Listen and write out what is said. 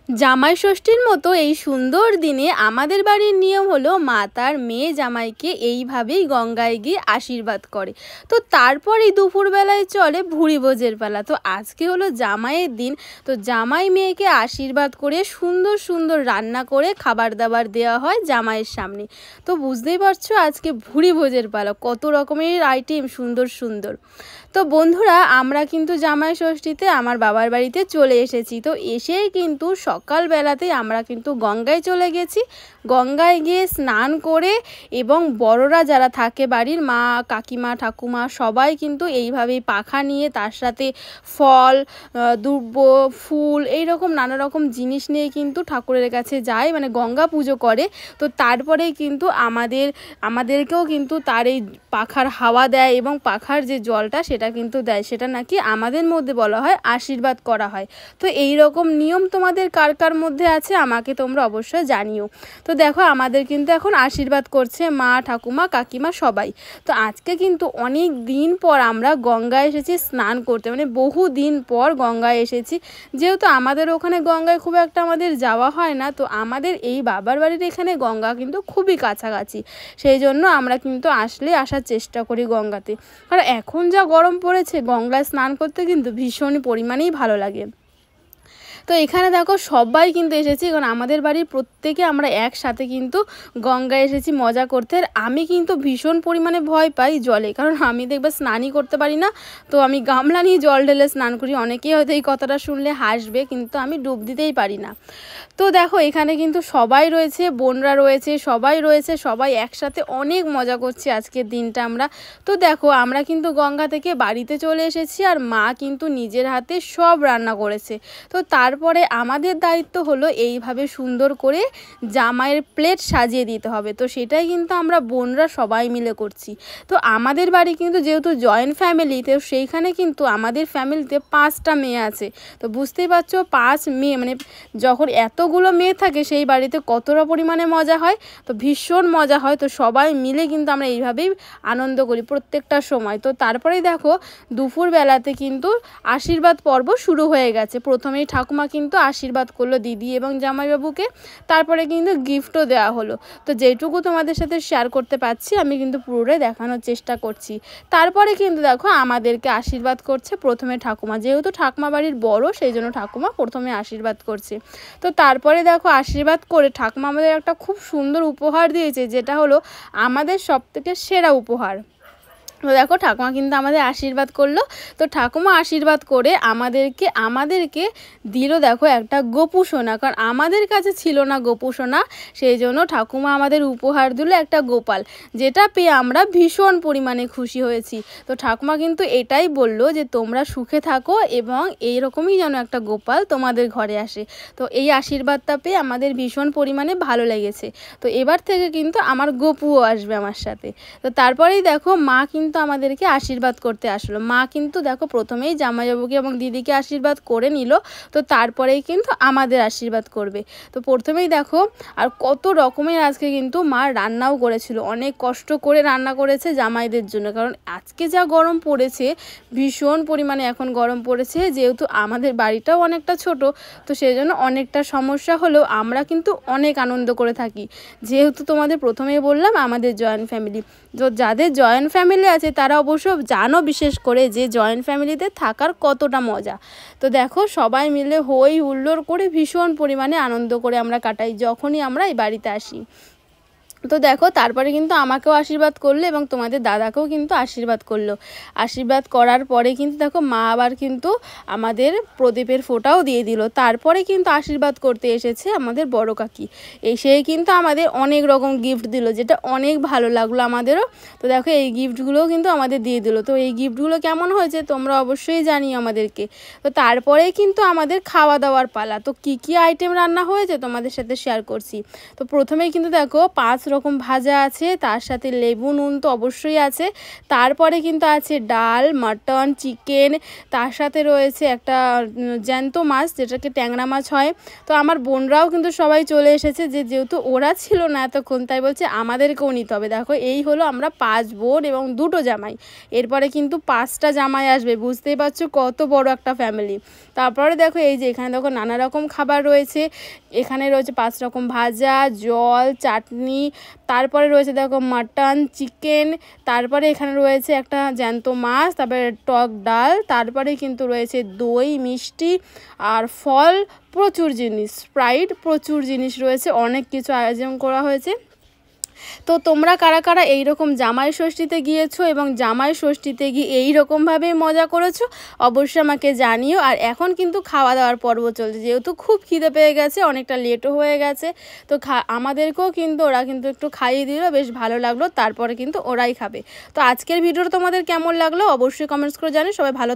জামাই ষষ্ঠীর মতো এই সুন্দর দিনে আমাদের বাড়ির নিয়ম হলো মা তার মেয়ে জামাইকে এইভাবেই গঙ্গায় গিয়ে আশীর্বাদ করে। তো তারপরেই দুপুরবেলায় চলে ভুরি ভোজের পালা। তো আজকে হলো জামাইয়ের দিন। তো জামাই মেয়েকে আশীর্বাদ করে সুন্দর সুন্দর রান্না করে খাবার দাবার দেওয়া হয় জামাইয়ের সামনে। তো বুঝতেই পারছো আজকে ভুরি ভোজের পালা, কত রকমের আইটেম সুন্দর সুন্দর। তো বন্ধুরা, আমরা কিন্তু জামাই ষষ্ঠীতে আমার বাবার বাড়িতে চলে এসেছি। তো এসেই কিন্তু সকালবেলাতেই আমরা কিন্তু গঙ্গায় চলে গেছি। গঙ্গায় গিয়ে স্নান করে এবং বড়রা যারা থাকে বাড়ির মা কাকিমা ঠাকুমা সবাই কিন্তু এইভাবেই পাখা নিয়ে তার সাথে ফল দুব্ব ফুল এইরকম নানা রকম জিনিস নিয়ে কিন্তু ঠাকুরের কাছে যায়, মানে গঙ্গা পুজো করে। তো তারপরেই কিন্তু আমাদেরকেও কিন্তু তার এই পাখার হাওয়া দেয় এবং পাখার যে জলটা সেটা কিন্তু দেয়, সেটা নাকি আমাদের মধ্যে বলা হয় আশীর্বাদ করা হয়। তো এই রকম নিয়ম তোমাদের কার কার মধ্যে আছে আমাকে তোমরা অবশ্যই জানিও। তো দেখো আমাদের কিন্তু এখন আশীর্বাদ করছে মা ঠাকুমা কাকিমা সবাই। তো আজকে কিন্তু অনেক দিন পর আমরা গঙ্গায় এসেছি স্নান করতে, মানে বহু দিন পর গঙ্গায় এসেছি। যেহেতু আমাদের ওখানে গঙ্গায় খুব একটা আমাদের যাওয়া হয় না, তো আমাদের এই বাবার বাড়ির এখানে গঙ্গা কিন্তু খুবই কাছাকাছি, সেই জন্য আমরা কিন্তু আসার চেষ্টা করি গঙ্গাতে। আর এখন যা গরম পড়েছে গঙ্গায় স্নান করতে কিন্তু ভীষণ পরিমাণেই ভালো লাগে। তো এখানে দেখো সবাই কিন্তু এসেছি, কারণ আমাদের বাড়ির প্রত্যেকে আমরা একসাথে কিন্তু গঙ্গায় এসেছি মজা করতে। আর আমি কিন্তু ভীষণ পরিমাণে ভয় পাই জলে, কারণ আমি দেখবে স্নানই করতে পারি না। তো আমি গামলা নিয়ে জল ঢেলে স্নান করি। অনেকেই হয়তো এই কথাটা শুনলে হাসবে, কিন্তু আমি ডুব দিতেই পারি না। তো দেখো এখানে কিন্তু সবাই রয়েছে, বোনরা রয়েছে, সবাই রয়েছে, সবাই একসাথে অনেক মজা করছি আজকের দিনটা আমরা। তো দেখো আমরা কিন্তু গঙ্গা থেকে বাড়িতে চলে এসেছি, আর মা কিন্তু নিজের হাতে সব রান্না করেছে। তো তারপরে আমাদের দায়িত্ব হলো এইভাবে সুন্দর করে জামাইয়ের প্লেট সাজিয়ে দিতে হবে। তো সেটাই কিন্তু আমরা বোনরা সবাই মিলে করছি। তো আমাদের বাড়ি কিন্তু যেহেতু জয়েন্ট ফ্যামিলি, তো সেইখানে কিন্তু আমাদের ফ্যামিলিতে 5টা মেয়ে আছে। তো বুঝতেই পারছো 5 মেয়ে মানে যখন এতগুলো মেয়ে থাকে সেই বাড়িতে কতটা পরিমাণে মজা হয়। তো ভীষণ মজা হয়। তো সবাই মিলে কিন্তু আমরা এইভাবেই আনন্দ করি প্রত্যেকটা সময়। তো তারপরেই দেখো দুপুরবেলাতে কিন্তু আশীর্বাদ পর্ব শুরু হয়ে গেছে। প্রথমেই ঠাকুমা কিন্তু আশীর্বাদ করলো দিদি এবং জামাইবাবুকে, তারপরে কিন্তু গিফটও দেওয়া হলো। তো যেটুকু তোমাদের সাথে শেয়ার করতে পারছি আমি কিন্তু পুরোটাই দেখানোর চেষ্টা করছি। তারপরে কিন্তু দেখো আমাদেরকে আশীর্বাদ করছে প্রথমে ঠাকুমা, যেহেতু ঠাকুমা বাড়ির বড় সেই জন্য ঠাকুমা প্রথমে আশীর্বাদ করছে। তো তারপরে দেখো আশীর্বাদ করে ঠাকুমা আমাদের একটা খুব সুন্দর উপহার দিয়েছে, যেটা হলো আমাদের সবথেকে সেরা উপহার। তো দেখো ঠাকুমা কিন্তু আমাদের আশীর্বাদ করলো। তো ঠাকুমা আশীর্বাদ করে আমাদেরকে দিল দেখো একটা গোপু সোনা, কারণ আমাদের কাছে ছিল না গোপু সোনা, সেই জন্য ঠাকুমা আমাদের উপহার দিল একটা গোপাল, যেটা পেয়ে আমরা ভীষণ পরিমাণে খুশি হয়েছি। তো ঠাকুমা কিন্তু এটাই বললো যে তোমরা সুখে থাকো এবং এইরকমই যেন একটা গোপাল তোমাদের ঘরে আসে। তো এই আশীর্বাদটা পেয়ে আমাদের ভীষণ পরিমাণে ভালো লেগেছে। তো এবার থেকে কিন্তু আমার গোপুও আসবে আমার সাথে। তো তারপরেই দেখো মা কিন্তু আমাদেরকে আশীর্বাদ করতে আসলো। মা কিন্তু দেখো প্রথমেই জামাইবাবুকে এবং দিদিকে আশীর্বাদ করে নিল, তো তারপরেই কিন্তু আমাদের আশীর্বাদ করবে। তো প্রথমেই দেখো আর কত রকমের আজকে কিন্তু মা রান্নাও করেছিল, অনেক কষ্ট করে রান্না করেছে জামাইদের জন্য, কারণ আজকে যা গরম পড়েছে ভীষণ পরিমাণে এখন গরম পড়েছে। যেহেতু আমাদের বাড়িটাও অনেকটা ছোট, তো সেই জন্য অনেকটা সমস্যা হলেও আমরা কিন্তু অনেক আনন্দ করে থাকি। যেহেতু তোমাদের প্রথমেই বললাম আমাদের জয়েন্ট ফ্যামিলি, তো যাদের জয়েন্ট ফ্যামিলি আছে তারা অবশ্য জানো বিশেষ করে যে জয়েন্ট ফ্যামিলিতে থাকার কতটা মজা। তো দেখো সবাই মিলে হই হুল্লোড় করে ভীষণ পরিমাণে আনন্দ করে আমরা কাটাই যখনই আমরা এই বাড়িতে আসি। তো দেখো তারপরে কিন্তু আমাকেও আশীর্বাদ করলো এবং তোমাদের দাদাকেও কিন্তু আশীর্বাদ করলো। আশীর্বাদ করার পরে কিন্তু দেখো মা আবার কিন্তু আমাদের প্রদীপের ফোঁটাও দিয়ে দিল। তারপরে কিন্তু আশীর্বাদ করতে এসেছে আমাদের বড় কাকি, সেই কিন্তু আমাদের অনেক রকম গিফট দিল, যেটা অনেক ভালো লাগলো আমাদেরও। তো দেখো এই গিফটগুলোও কিন্তু আমাদের দিয়ে দিল। তো এই গিফটগুলো কেমন হয়েছে তোমরা অবশ্যই জানিও আমাদেরকে। তো তারপরেই কিন্তু আমাদের খাওয়া দাওয়ার পালা। তো কী কী আইটেম রান্না হয়েছে তোমাদের সাথে শেয়ার করছি। তো প্রথমেই কিন্তু দেখো 5 রকম ভাজা আছে, তার সাথে লেবু নুন তো অবশ্যই আছে, তারপরে কিন্তু আছে ডাল, মাটন, চিকেন, তার সাথে রয়েছে একটা জ্যান্ত মাছ যেটাকে ট্যাংরা মাছ হয়। তো আমার বোনরাও কিন্তু সবাই চলে এসেছে, যেহেতু ওরা ছিল না এতক্ষণ তাই বলছে আমাদেরকেও নিতে হবে। দেখো এই হলো আমরা 5 বোন এবং 2টো জামাই, এরপরে কিন্তু 5টা জামাই আসবে, বুঝতেই পারছো কত বড় একটা ফ্যামিলি। তারপরে দেখো এই যে এখানে দেখো নানা রকম খাবার রয়েছে, এখানে রয়েছে 5 রকম ভাজা, জল, চাটনি, তারপরে রয়েছে দেখো মাটন, চিকেন, তারপরে এখানে রয়েছে একটা জ্যান্ত মাছ, তারপরে টক ডাল, তারপরে কিন্তু রয়েছে দই, মিষ্টি আর ফল, প্রচুর জিনিস, স্প্রাইট, প্রচুর জিনিস রয়েছে, অনেক কিছু আয়োজন করা হয়েছে। তো তোমরা কারা কারা এইরকম জামাই ষষ্ঠীতে গিয়েছো এবং জামাই ষষ্ঠীতে গিয়ে এইরকমভাবে মজা করেছো অবশ্যই আমাকে জানিও। আর এখন কিন্তু খাওয়া দাওয়ার পর্ব চলছে, যেহেতু খুব খিদে পেয়ে গেছে, অনেকটা লেটও হয়ে গেছে, তো আমাদেরকেও কিন্তু ওরা কিন্তু একটু খাইয়ে দিল, বেশ ভালো লাগলো, তারপরে কিন্তু ওরাই খাবে। তো আজকের ভিডিওটা তোমাদের কেমন লাগলো অবশ্যই কমেন্টস করে জানিও। সবাই ভালো